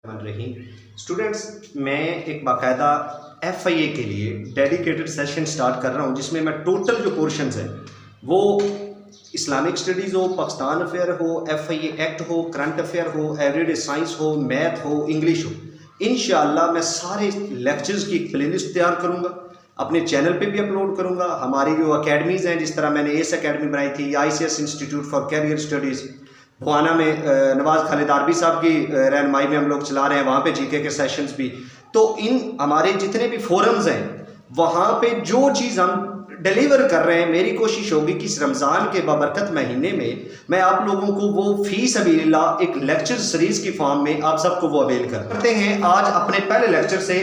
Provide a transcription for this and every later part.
रही स्टूडेंट्स, मैं एक बाकायदा FIA के लिए डेडिकेटेड सेशन स्टार्ट कर रहा हूँ जिसमें मैं टोटल जो पोर्शंस हैं वो इस्लामिक स्टडीज़ हो, पाकिस्तान अफेयर हो, FIA एक्ट हो, करंट अफेयर हो, एवरीडे साइंस हो, मैथ हो, इंग्लिश हो, इंशाअल्लाह मैं सारे लेक्चर्स की एक प्लेलिस्ट तैयार करूँगा, अपने चैनल पे भी अपलोड करूँगा। हमारी जो अकेडमीज़ हैं, जिस तरह मैंने एस अकेडमी बनाई थी, ICS institute for career studies भुआना में नवाज़ खालिद आरबी साहब की रहनुमाई में हम लोग चला रहे हैं, वहाँ पे GK के सेशंस भी। तो इन हमारे जितने भी फोरम्स हैं वहाँ पे जो चीज़ हम डिलीवर कर रहे हैं, मेरी कोशिश होगी कि इस रमज़ान के बाबरकत महीने में मैं आप लोगों को वो फी सबीलिल्लाह एक लेक्चर सीरीज़ की फॉर्म में आप सबको वो अवेल करते हैं। आज अपने पहले लेक्चर से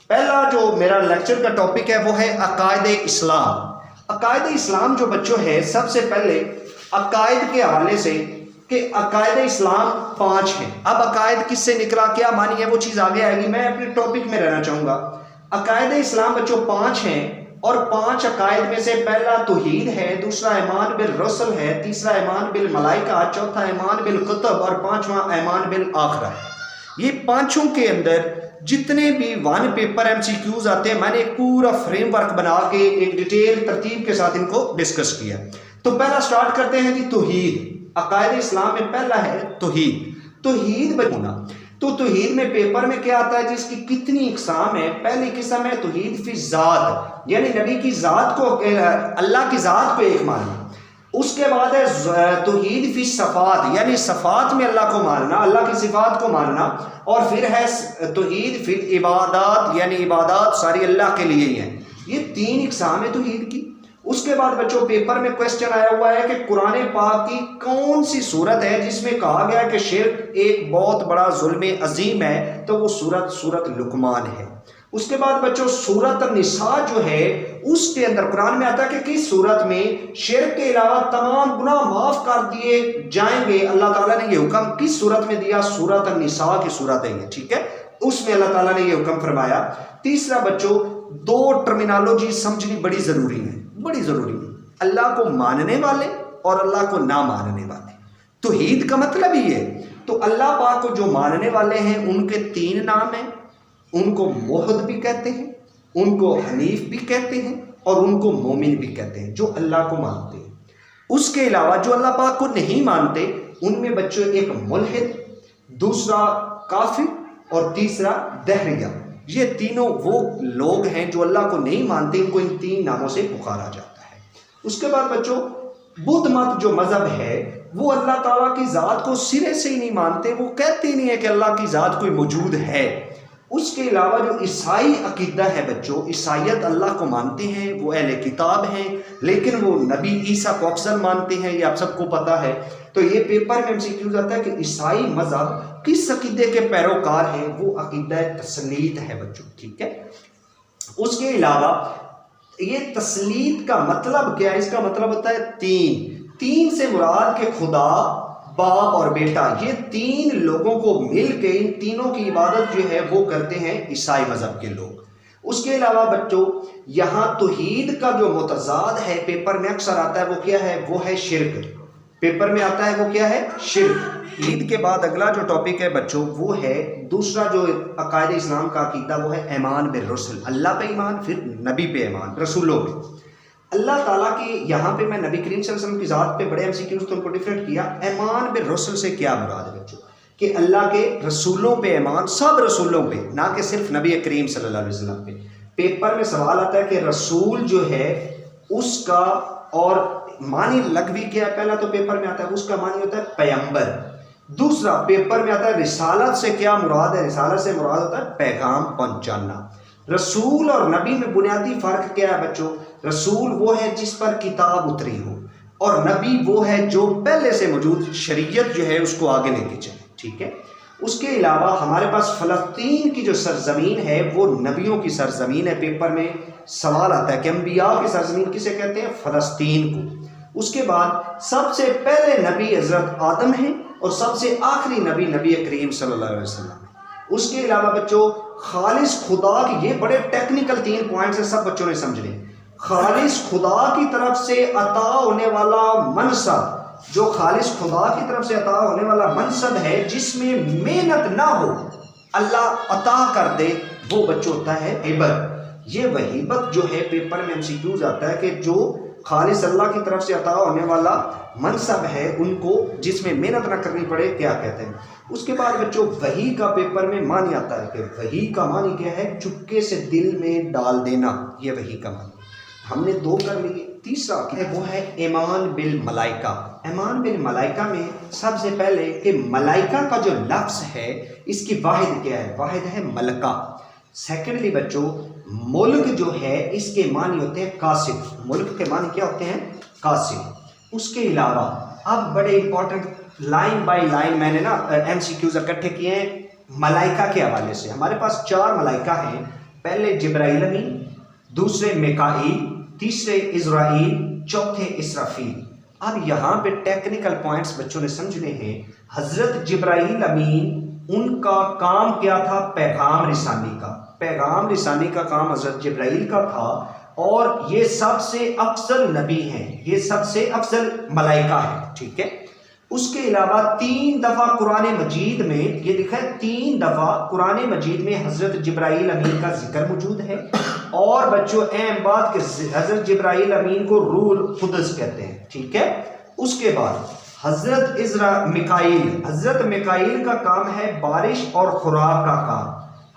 पहला जो मेरा लेक्चर का टॉपिक है वो है अकायदे इस्लाम। अकायदे इस्लाम जो बच्चों है, सबसे पहले अकायद के हवाले से कि अकायद इस्लाम 5 हैं। अब अकायद किससे निकला, क्या मानी है, वो चीज़ आगे आएगी, मैं अपने टॉपिक में रहना चाहूँगा। अकायद इस्लाम बच्चों 5 हैं और 5 अकायद में से पहला तौहीद है, दूसरा ईमान बिल रसूल है, तीसरा ईमान बिल मलाइका, चौथा ईमान बिल कुतुब और 5वां ईमान बिल आखिरा है। ये पांचों के अंदर जितने भी 1 पेपर MCQs आते हैं, मैंने एक पूरा फ्रेमवर्क बना के एक डिटेल तरतीब के साथ इनको डिस्कस किया। तो पहला स्टार्ट करते हैं जी तौहीद। अकायद इस्लाम में पहला है तौहीद। तौहीद होना, तो तौहीद में पेपर में क्या आता है जिसकी कितनी इकसाम है। पहली किस्म है तौहीद फी ज़ात, यानी नबी की ज़ात को, अल्लाह की ज़ात को एक मानना। उसके बाद है तौहीद फी सफ़ात, यानी सफ़ात में अल्लाह को मानना, अल्लाह की सिफ़ात को मानना। और फिर है तौहीद फी इबादात, यानी इबादात सारी अल्लाह के लिए ही हैं। ये 3 इकसाम है तौहीद की। उसके बाद बच्चों पेपर में क्वेश्चन आया हुआ है कि कुरान पाक की कौन सी सूरत है जिसमें कहा गया कि शिर्क एक बहुत बड़ा जुल्म अजीम है, तो वो सूरत लुकमान है। उसके बाद बच्चों सूरत निसा जो है उसके अंदर कुरान में आता है कि किस सूरत में शिर्क के अलावा तमाम गुनाह माफ कर दिए जाएंगे। अल्लाह ताला ने ये हुक्म किस सूरत में दिया, सूरत निसा की सूरत है ये, ठीक है, उसमें अल्लाह ताला ने ये हुक्म फरमाया। तीसरा बच्चों 2 टर्मिनोलॉजी समझनी बड़ी जरूरी है, बड़ी जरूरी है, अल्लाह को मानने वाले और अल्लाह को ना मानने वाले। तौहीद का मतलब ही है। तो अल्लाह पाक को जो मानने वाले हैं उनके 3 नाम हैं, उनको मोहद भी कहते हैं, उनको हनीफ भी कहते हैं और उनको मोमिन भी कहते हैं, जो अल्लाह को मानते हैं। उसके अलावा जो अल्लाह पाक को नहीं मानते उनमें बच्चों एक मुल्हिद, दूसरा काफिर और तीसरा दहरिया। ये तीनों वो लोग हैं जो अल्लाह को नहीं मानते, इनको इन 3 नामों से पुकारा जाता है। उसके बाद बच्चों बुद्ध मत जो मजहब है वो अल्लाह ताला की ज़ात को सिरे से ही नहीं मानते, वो कहते ही नहीं है कि अल्लाह की ज़ात कोई मौजूद है। उसके अलावा जो ईसाई अकीदा है बच्चों, ईसाइयत अल्लाह को मानते हैं, वो अहले किताब हैं, लेकिन वो नबी ईसा को अफजल मानते हैं, ये आप सबको पता है। तो ये पेपर में MCQ आता है कि ईसाई मजहब किस अकीदे के पैरोकार हैं, वो अकीदा तस्लीत है बच्चों, ठीक है। उसके अलावा ये तस्लीत का मतलब क्या है, इसका मतलब होता है 3 से मुराद के खुदा, बाप और बेटा, ये 3 लोगों को मिल के इन तीनों की इबादत जो है वो करते हैं ईसाई मजहब के लोग। उसके अलावा बच्चों यहाँ तौहीद का जो मुतजाद है पेपर में अक्सर आता है, वो क्या है, वो है शिर्क। पेपर में आता है वो क्या है, शिर्क। ईद के बाद अगला जो टॉपिक है बच्चों वो है दूसरा जो अकायद इस्लाम का अकीदा, वो है ईमान बिल रसूल, अल्लाह पे ईमान, फिर नबी पे ईमान, रसूलों पे। अल्लाह ताला की यहाँ पे मैं नबी करीम सल्लल्लाहु अलैहि वसल्लम की ज़ात पे बड़े MCQs तो उनको डिफरेंट किया। ईमान बिल रसूल से क्या मुराद है बच्चों, कि अल्लाह के रसूलों पे ईमान, सब रसूलों पे, ना कि सिर्फ नबी करीम सल्लल्लाहु अलैहि वसल्लम पे। पेपर में सवाल आता है कि रसूल जो है उसका और मानी लगवी क्या है। पहला तो पेपर में आता है उसका मानी होता है पैगंबर। दूसरा पेपर में आता है रिसालत से क्या मुराद है, रिसालत से मुराद होता है पैगाम पहुंचाना। रसूल और नबी में बुनियादी फर्क क्या है बच्चों, रसूल वो है जिस पर किताब उतरी हो और नबी वो है जो पहले से मौजूद शरीयत जो है उसको आगे लेके चले, ठीक है। उसके अलावा हमारे पास फ़लस्तीन की जो सरजमीन है वो नबियों की सरजमीन है। पेपर में सवाल आता है कि अंबिया की सरजमीन किसे कहते हैं, फ़लस्तीन को। उसके बाद सबसे पहले नबी हज़रत आदम है और सबसे आखिरी नबी नबी करीम सल्लल्लाहु अलैहि वसल्लम। उसके अलावा बच्चों खालिस खुदा की, ये बड़े टेक्निकल 3 पॉइंट्स हैं, सब बच्चों ने समझने। खालिस खुदा की तरफ से अता होने वाला मनसब, जो खालिस खुदा की तरफ से अता होने वाला मनसब है जिसमें मेहनत ना हो, अल्लाह अता कर दे, वो बच्चों होता है हिबत। ये वहीबत जो है पेपर में एमसीक्यूज आता है कि जो खालिस अल्लाह की तरफ से अता होने वाला मनसब है उनको, जिसमें मेहनत ना करनी पड़े, क्या कहते हैं। उसके बाद बच्चों वही का पेपर में मानी आता है कि वही का मानी क्या है, चुपके से दिल में डाल देना, ये वही का मानी। हमने दो कर लिए। तीसरा है वो है ईमान बिल मलाइका। ईमान बिल मलाइका में सबसे पहले कि मलाइका का जो लफ्ज़ है इसकी वाहिद क्या है, वाहिद है मलका। सेकेंडली बच्चों मुल्क जो है इसके मानी होते हैं कासिब, मुल्क के मानी क्या होते हैं, कासिब। उसके अलावा अब बड़े इंपॉर्टेंट लाइन बाय लाइन मैंने ना एमसीक्यूज इकट्ठे किए हैं मलाइका के हवाले से। हमारे पास 4 मलाइका हैं, पहले जिब्राइल अमीन, दूसरे मिकाईल, तीसरे इज़राइल, चौथे इसराफील। अब यहाँ पे टेक्निकल पॉइंट्स बच्चों ने समझने हैं। हजरत जिब्राइल अमीन उनका काम क्या था, पैगाम रिसानी का, पैगाम रिसानी का काम हजरत जिब्राइल का था, और ये सबसे अफजल नबी हैं, ये सबसे अफजल मलाइका है, ठीक है। उसके अलावा 3 दफ़ा कुरान मजीद में ये लिखा है, 3 दफ़ा कुरान मजीद में हजरत जिब्राइल अमीन का जिक्र मौजूद है। और बच्चों अहम बात कि हजरत जिब्राइल अमीन को रूहुल कुद्स कहते हैं, ठीक है। उसके बाद हजरत मिकाईल का काम है बारिश और खुराक का काम।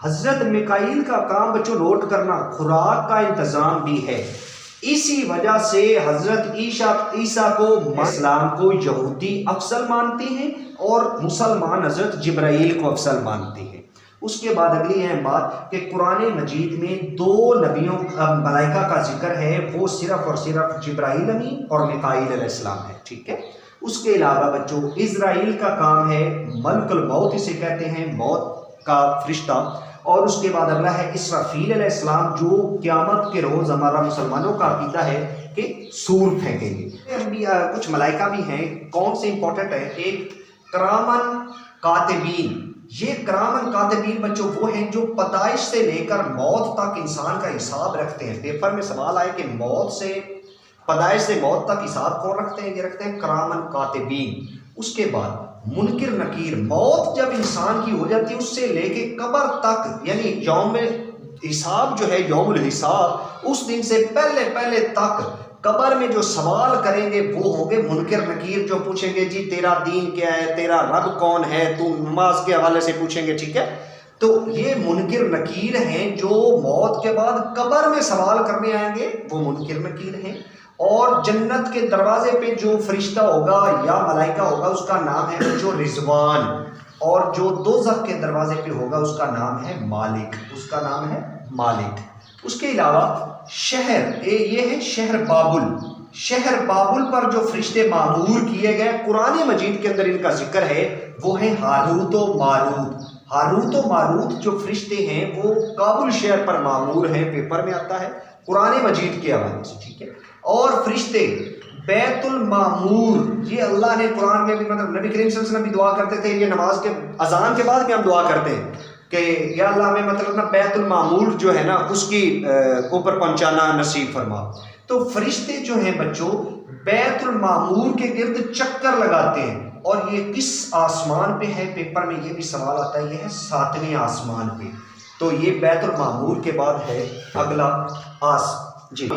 हजरत मिकाईल का काम बच्चों नोट करना, खुराक का इंतजाम भी है। इसी वजह से हजरत ईसा को इस्लाम को यहूदी अफसल मानते हैं और मुसलमान हजरत जिब्राइल को अफसल मानते हैं। उसके बाद अगली अहम बात कि कुरान मजीद में 2 नबियों मलाइका का जिक्र है, वो सिर्फ और सिर्फ जिब्राइल अमीन और मिकाईल अलैहिस्सलाम है, ठीक है। उसके अलावा बच्चों इज़राइल का काम है मलकुल मौत, इसे कहते हैं मौत का फरिश्ता। और उसके बाद अगला है इसराफील अलैहिस्सलाम, जो क़यामत के रोज़ हमारा मुसलमानों का अकीदा है कि सूर फेंकेंगे। कुछ मलाइका भी हैं, कौन से इंपॉर्टेंट है, एक करामन कातिबीन। ये करामन कातिबीन बच्चों वो हैं जो पैदाइश से लेकर मौत तक इंसान का हिसाब रखते हैं। पेपर में सवाल आए कि मौत से पैदाइश से मौत तक हिसाब कौन रखते हैं, ये रखते हैं करामन कातिबीन। उसके बाद मुनकिर नकीर, मौत जब इंसान की हो जाती है उससे लेके कब्र तक, यानी यौम हिसाब जो है, यौमुल हिसाब, उस दिन से पहले तक कब्र में जो सवाल करेंगे वो होंगे मुनकिर नकीर, जो पूछेंगे जी तेरा दीन क्या है, तेरा रब कौन है, तू नमाज के हवाले से पूछेंगे, ठीक है। तो ये मुनकिर नकीर हैं जो मौत के बाद कब्र में सवाल करने आएंगे, वो मुनकिर नकीर हैं। और जन्नत के दरवाजे पे जो फरिश्ता होगा या मलाइका होगा उसका नाम है जो रिजवान, और जो दोज़ख के दरवाजे पे होगा उसका नाम है मालिक, उसका नाम है मालिक। उसके अलावा शहर, ये है शहर बाबुल। शहर बाबुल पर जो फरिश्ते मामूर किए गए कुरान मजीद के अंदर इनका जिक्र है, वो है हारूत व मारूत। हारूत व मारूत जो फरिश्ते हैं वो काबुल शहर पर मामूर हैं, पेपर में आता है कुरान मजीद के हवाले से, ठीक है। और फरिश्ते बैतुल मामूर, ये अल्लाह ने कुरान में भी, मतलब नबी करीम सल्लल्लाहु अलैहि वसल्लम भी दुआ करते थे, ये नमाज के अजान के बाद भी हम दुआ करते हैं कि या अल्लाह में मतलब ना बैतुल मामूर जो है ना उसकी ऊपर पहुंचाना नसीब फरमा। तो फरिश्ते जो हैं बच्चों बैतुल मामूर के गिर्द चक्कर लगाते हैं, और ये किस आसमान पे है, पेपर में ये भी सवाल आता है, ये है 7वें आसमान पे। तो ये बैतुल मामूर के बाद है अगला जी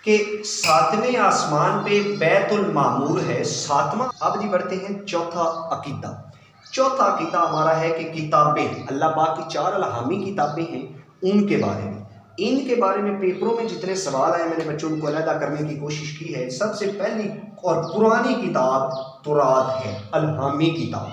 कि 7वें आसमान पे बैतुल मामूर है, 7वां। अब जी बढ़ते हैं चौथा अकीदा। चौथा अकीदा हमारा है कि किताबें, अल्लाह पाक की 4 अलहामी किताबें हैं, उनके बारे में, इनके बारे में पेपरों में जितने सवाल आए मैंने बच्चों को अलहदा करने की कोशिश की है। सबसे पहली और पुरानी किताब तुरात है, अलहामी किताब।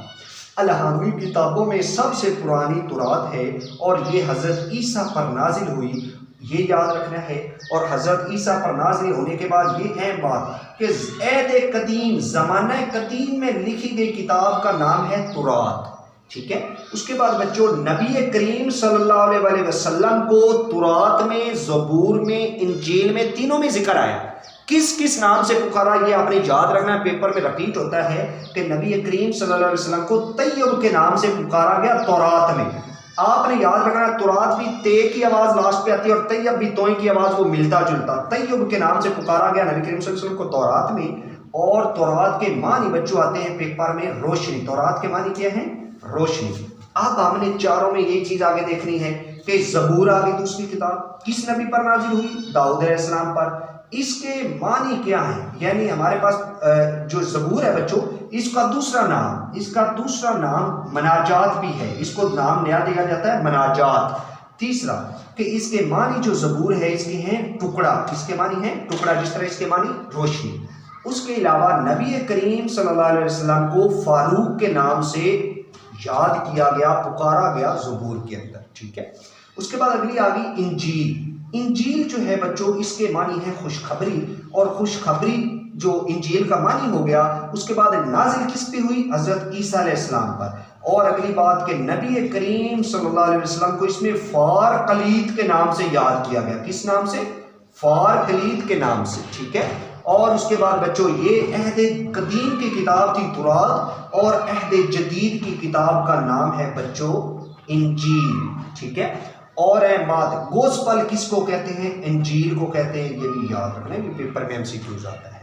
अलहामी किताबों में सबसे पुरानी तुरात है, और ये हज़रत ईसा पर नाजिल हुई, ये याद रखना है। और हज़रत ईसा पर नाज़िल होने के बाद ये अहम बात कि ऐद कदीम, ज़माना कदीम में लिखी गई किताब का नाम है तुरात, ठीक है। उसके बाद बच्चों नबी करीम सल्लल्लाहु अलैहि वसल्लम को तुरात में, ज़बूर में, इंजील में, तीनों में जिक्र आया। किस किस नाम से पुकारा ये आपने याद रखना, पेपर में रिपीट होता है कि नबी करीम सल्लल्लाहु अलैहि वसल्लम को तैयब के नाम से पुकारा गया तौरात में। आपने याद रखना तुरात भी ते की आवाज़ लास्ट पे आती है और तैयब भी तोई की आवाज़, वो मिलता जुलता। तैयब के नाम से पुकारा गया नबी करीम सल्लल्लाहु अलैहि वसल्लम को तौरात में। और तौरात के मानी बच्चों आते हैं पेपर में रोशनी। तौरात के मानी क्या है, रोशनी। अब हमने चारों में ये चीज आगे देखनी है कि ज़बूर आ गई दूसरी किताब, किस नबी पर नाजिल हुई? दाऊद अलैहिस्सलाम पर। इसके मानी क्या है? यानी हमारे पास जो ज़बूर है बच्चों, इसका दूसरा नाम मनाजात भी है, इसको नाम नया दिया जाता है मनाजात। तीसरा कि इसके मानी जो ज़बूर है इसके हैं टुकड़ा, इसके मानी है टुकड़ा, जिस तरह इसके मानी रोशनी। उसके अलावा नबी करीम सल्लल्लाहु अलैहि वसल्लम को फारूक के नाम से याद किया गया, पुकारा गया ज़बूर के अंदर, ठीक है। उसके बाद अगली आ गई इंजील। इंजील जो है बच्चों, इसके मानी है खुशखबरी, और खुशखबरी जो इंजील का मानी हो गया, उसके बाद नाजिल किस पे हुई? हजरत ईसा अलैहिस्सलाम पर। और अगली बात के नबी करीम सल्लल्लाहु अलैहि वसल्लम को इसमें फार कलीद के नाम से याद किया गया। किस नाम से? फार कलीद के नाम से, ठीक है। और उसके बाद बच्चों ये अहद कदीम की किताब थी तुरात, और अहद जदीद की किताब का नाम है बच्चों इंजील, ठीक है। और बात गोस्पल किसको कहते हैं? इंजील को कहते हैं, ये भी याद रखना, ये पेपर में एमसीक्यूज आता है।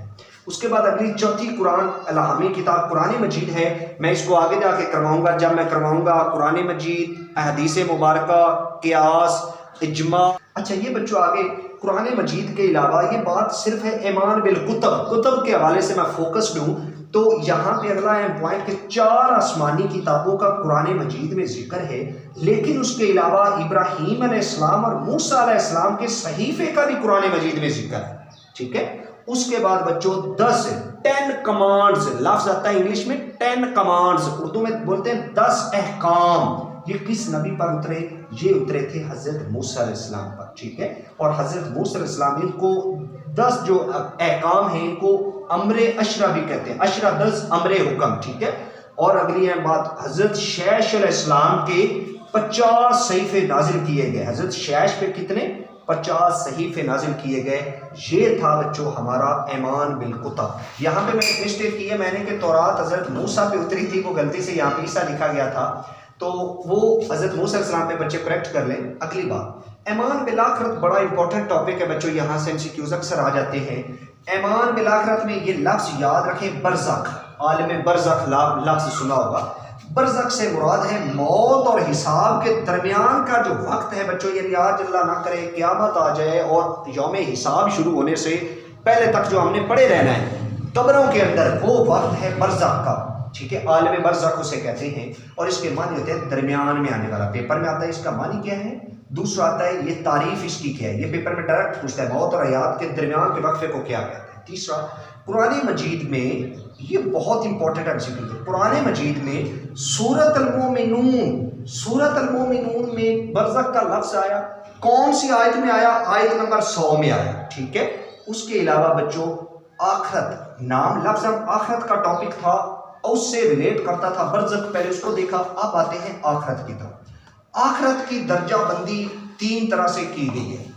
उसके बाद अगली चौथी कुरान अलाहमी किताब कुरान मजीद है। मैं इसको आगे जाके करवाऊंगा, जब मैं करवाऊंगा कुरान मजीद, अहदीस मुबारका, कियास, इजमा। अच्छा ये बच्चों आगे कुरान मजीद के अलावा ये बात सिर्फ है ईमान बिल कुतब के हवाले से मैं फोकस्ड हूँ। तो यहाँ पे अगला पॉइंट कि 4 आसमानी किताबों का कुरान मजीद में जिक्र है, लेकिन उसके अलावा इब्राहीम अलैहिस्सलाम और मूसा अलैहिस्सलाम के सहीफे का भी कुरान मजीद में जिक्र है, ठीक है। उसके बाद बच्चों 10 कमांड्स, लफ्ज आता है इंग्लिश में 10 कमांड्स, उर्दू में बोलते हैं 10 अहकाम। ये किस नबी पर उतरे? ये उतरे थे हजरत मूसा अलैहिस्सलाम पर, ठीक है। और हजरत मूसा अलैहिस्सलाम, इनको 10 जो अहकाम हैं इनको अमरे अशरा भी कहते हैं, अशरा 10 अमरे हुक्म, ठीक है। और अगली है बात, हजरत शैश अलैहिस्सलाम के 50 सहीफे नाजिल किए गए। हजरत शैश पे कितने? 50 सहीफे नाजिल किए गए। ये था बच्चों हमारा ईमान बिल कुतब। यहाँ पे मैंने मिस्टेक की है, मैंने कि तौरात हजरत मूसा पे उतरी थी, वो गलती से यहाँ पे ईसा लिखा गया था, तो वो हजरत मूसा अलैहिस्सलाम पे बच्चे करेक्ट कर लें। अगली बात, ईमान बिल आखिरत बड़ा इंपॉर्टेंट टॉपिक है बच्चों, यहाँ से एमसीक्यूज अक्सर आ जाते हैं। ईमान बिल आखिरत में ये लफ्ज याद रखें, बरज़ख, आलिम बरज़ख लफ्ज सुना होगा। बरज़ख से मुराद है मौत और हिसाब के दरमियान का जो वक्त है बच्चों, यानी आज अल्लाह ना करे क़यामत आ जाए और यौम हिसाब शुरू होने से पहले तक जो हमने पड़े रहना है कब्रों के अंदर, वो वक्त है बरज़ख का, ठीक है। आलिम बरज़ख उसे कहते हैं, और इसके मानी होते हैं दरमियान में आने वाला। पेपर में आता है इसका मानी क्या है। दूसरा आता है ये तारीफ इसकी क्या है, ये पेपर में डायरेक्ट पूछता है मौत और हयात के दरमियान के वक्फे को क्या कहते हैं। तीसरा, कुरान मजीद में ये बहुत इंपॉर्टेंट एमसीक्यू है, कुरान मजीद में सूरत अल मोमिनून में बरज़ख का लफ्ज आया, कौन सी आयत में आया? आयत नंबर 100 में आया, ठीक है। उसके अलावा बच्चों आखरत, नाम लफ्ज आखरत का टॉपिक था और उससे रिलेट करता था बरज़ख, पहले उसको देखा। अब आते हैं आखरत की तरफ। आखरत की दर्जा बंदी 3 तरह से की गई है।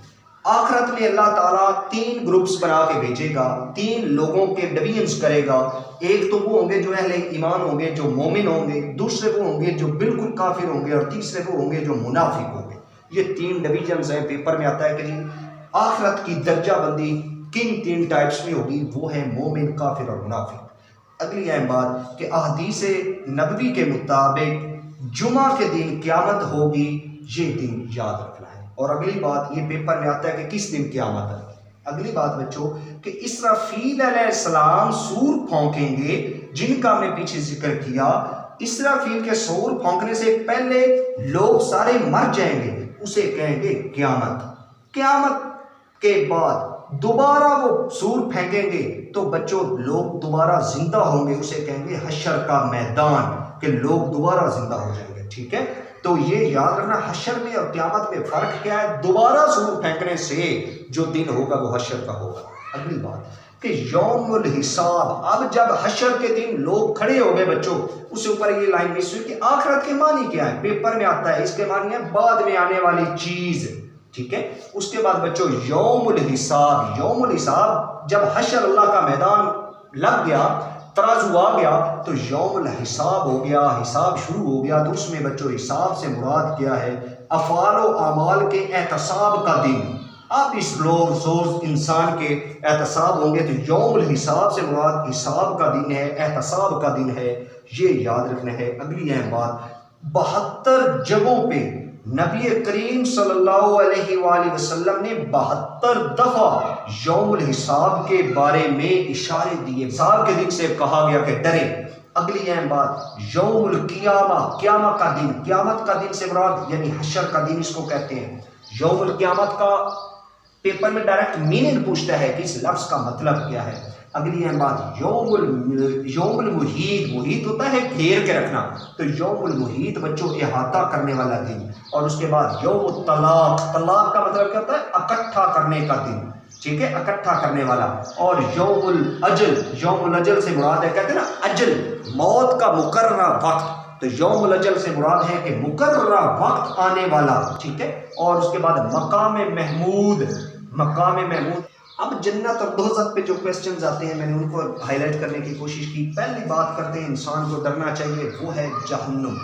आखरत में अल्लाह ताला 3 ग्रुप्स बना के भेजेगा, 3 लोगों के डिवीजन्स करेगा। एक तो वो होंगे जो अहले ईमान होंगे, जो मोमिन होंगे, दूसरे वो होंगे जो बिल्कुल काफिर होंगे, और तीसरे वो होंगे जो मुनाफिक होंगे। ये 3 डिवीजन्स हैं। पेपर में आता है कि जी आखरत की दर्जा बंदी किन 3 टाइप्स में होगी, वो है मोमिन, काफिर और मुनाफिक। अगली अहम बात कि अहदीस नबवी के मुताबिक जुमा के दिन क़यामत होगी, ये दिन याद रखना है। और अगली बात ये पेपर में आता है कि किस दिन क़यामत है। अगली बात बच्चों कि इसराफील अलैहिस्सलाम सूर फौंकेंगे, जिनका हमने पीछे जिक्र किया। इसराफील के सूर फौंकने से पहले लोग सारे मर जाएंगे, उसे कहेंगे क़यामत। क़यामत के बाद दोबारा वो सूर फेंकेंगे तो बच्चों लोग दोबारा जिंदा होंगे, उसे कहेंगे हशर का मैदान, कि लोग दोबारा जिंदा हो जाएंगे, ठीक है। तो ये याद रखना, हशर में और क़यामत में फर्क क्या है। दोबारा सूर फेंकने से जो दिन होगा वो हशर का होगा। अगली बात कि यौमुल हिसाब, अब जब हशर के दिन लोग खड़े हो गए बच्चों, उससे ऊपर ये लाइन मिस हुई कि आखिरत के मानी क्या है। पेपर में आता है, इसके मानी है बाद में आने वाली चीज, ठीक है। उसके बाद बच्चों यौमुल हिसाब, यौमुल हिसाब जब हशर अल्लाह का मैदान लग गया, तराजू आ गया, तो यौमुल हिसाब हो गया, हिसाब शुरू हो गया। तो उसमें बच्चों हिसाब से मुराद क्या है? अफ़ाल व आमाल के एहतसाब का दिन। अब इस रोज इंसान के एहतसाब होंगे, तो यौमुल हिसाब से मुराद हिसाब का दिन है, एहतसाब का दिन है, ये याद रखना है। अगली अहम बात, 72 जगहों पे नबी करीम सल्लल्लाहु अलैहि वसल्लम ने 72 दफा यौमुल हिसाब के बारे में इशारे दिए। हिसाब के दिन से कहा गया कि डरे। अगली अहम बात, यौमुल कियामा, क्यामत का दिन। क्यामत का दिन से मुराद यानी हशर का दिन इसको कहते हैं। यौमुल कियामत का पेपर में डायरेक्ट मीनिंग पूछता है कि इस लफ्ज का मतलब क्या है। अगली अहम बात, यौमुल मुहीत। मुहीत होता है घेर के रखना, तो यौमुल मुहीत बच्चों इहाता करने वाला दिन। और उसके बाद यौमुल तलाक। तलाक का मतलब क्या होता है? इकट्ठा करने का दिन, ठीक है, इकट्ठा करने वाला। और यौमुल अजल। यौमुल अजल से मुराद है, कहते हैं ना अजल, मौत का मुकर्ररा वक्त। तो यौमुल अजल से मुराद है कि मुकर्ररा वक्त आने वाला, ठीक है। और उसके बाद मकाम महमूद। मकाम महमूद। अब जन्नत और दोज़ख पे जो क्वेश्चंस आते हैं मैंने उनको हाईलाइट करने की कोशिश की। पहली बात करते हैं इंसान को डरना चाहिए, वो है जहन्नुम।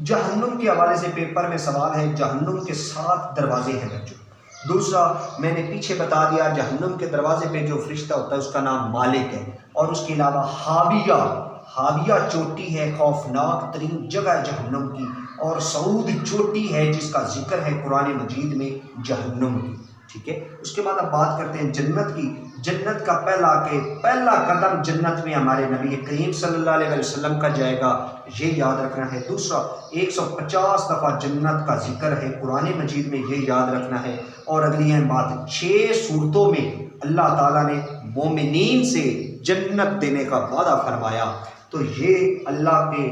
जहन्नुम के हवाले से पेपर में सवाल है। जहन्नुम के 7 दरवाजे हैं बच्चों। दूसरा, मैंने पीछे बता दिया, जहन्नुम के दरवाजे पे जो फरिश्ता होता है उसका नाम मालिक है। और उसके अलावा हाविया। हाविया चोटी है, खौफनाक तरीन जगह जहन्नुम की। और सऊद चोटी है जिसका जिक्र है कुरान मजीद में जहन्नुम की, ठीक है। उसके बाद अब बात करते हैं जन्नत की। जन्नत का पहला कदम जन्नत में हमारे नबी करीम सल्लल्लाहु अलैहि वसल्लम का जाएगा, ये याद रखना है। दूसरा, 150 दफ़ा जन्नत का जिक्र है कुरान मजीद में, ये याद रखना है। और अगली है बात, 6 सूरतों में अल्लाह ताला ने मोमिनीन से जन्नत देने का वादा फरमाया। तो ये अल्लाह के